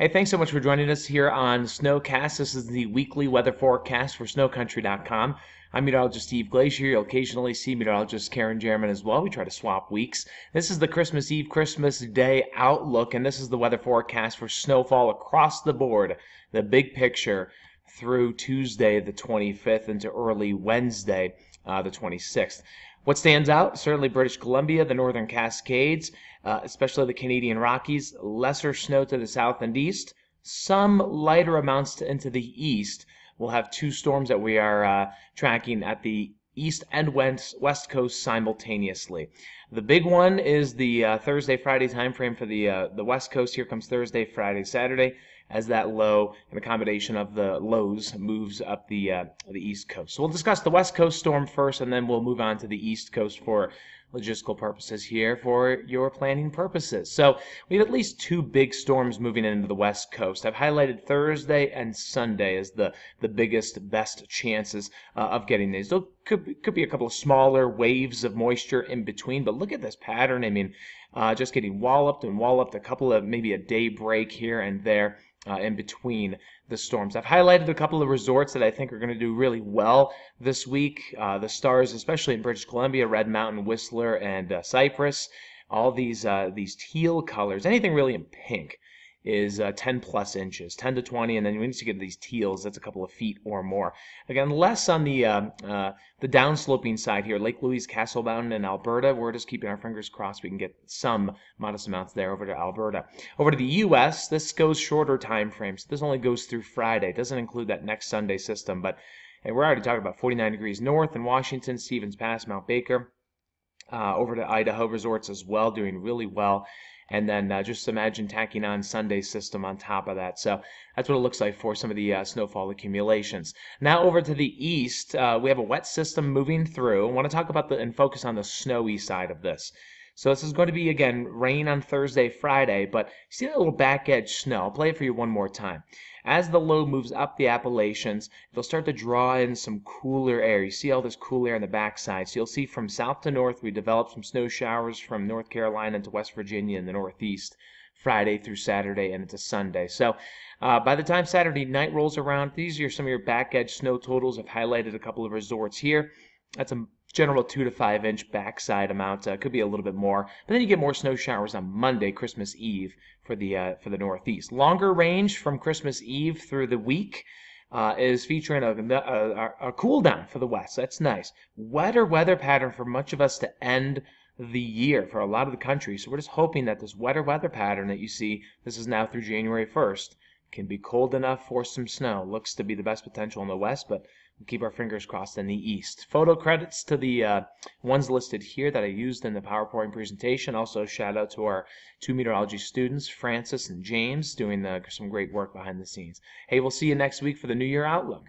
Hey, thanks so much for joining us here on SnoCast. This is the weekly weather forecast for SnoCountry.com. I'm Meteorologist Steve Glazier. You'll occasionally see Meteorologist Karen Jerman as well. We try to swap weeks. This is the Christmas Eve, Christmas Day outlook, and this is the weather forecast for snowfall across the board. The big picture through Tuesday the 25th into early Wednesday the 26th. What stands out? Certainly British Columbia, the Northern Cascades, especially the Canadian Rockies, lesser snow to the south and east, some lighter amounts into the east. We'll have two storms that we are tracking at the east and west coast simultaneously. The big one is the Thursday, Friday time frame for the west coast. Here comes Thursday, Friday, Saturday, as that low and a combination of the lows moves up the east coast. So we'll discuss the west coast storm first, and then we'll move on to the east coast for logistical purposes here for your planning purposes. So we have at least two big storms moving into the west coast. I've highlighted Thursday and Sunday as the biggest, best chances of getting these. There could be a couple of smaller waves of moisture in between, but look at this pattern. I mean, just getting walloped and walloped, a couple of maybe a day break here and there in between the storms. I've highlighted a couple of resorts that I think are going to do really well this week. The stars, especially in British Columbia, Red Mountain, Whistler, and Cypress. All these teal colors, anything really in pink, is 10 plus inches, 10 to 20, and then once you get to these teals, that's a couple of feet or more. Again, less on the downsloping side here, Lake Louise, Castle Mountain, and Alberta. We're just keeping our fingers crossed we can get some modest amounts there over to Alberta. Over to the U.S., this goes shorter time frames. This only goes through Friday. It doesn't include that next Sunday system, but hey, we're already talking about 49 degrees north in Washington, Stevens Pass, Mount Baker. Over to Idaho resorts as well, doing really well. And then just imagine tacking on Sunday system on top of that. So that's what it looks like for some of the snowfall accumulations. Now over to the east, we have a wet system moving through. I want to talk about and focus on the snowy side of this. So this is going to be, again, rain on Thursday, Friday, but see that little back edge snow? I'll play it for you one more time. As the low moves up the Appalachians, it'll start to draw in some cooler air. You see all this cool air on the backside. So you'll see from south to north, we develop some snow showers from North Carolina into West Virginia in the northeast, Friday through Saturday and into Sunday. So by the time Saturday night rolls around, these are some of your back edge snow totals. I've highlighted a couple of resorts here. That's a general 2 to 5 inch backside amount. Could be a little bit more, but then you get more snow showers on Monday, Christmas Eve, for the northeast. Longer range from Christmas Eve through the week is featuring a cool down for the west. That's nice. Wetter weather pattern for much of us to end the year for a lot of the country. So we're just hoping that this wetter weather pattern that you see, this is now through January 1st, can be cold enough for some snow. Looks to be the best potential in the west, but we'll keep our fingers crossed in the east. Photo credits to the ones listed here that I used in the PowerPoint presentation. Also, shout out to our two meteorology students, Francis and James, doing some great work behind the scenes. Hey, we'll see you next week for the New Year Outlook.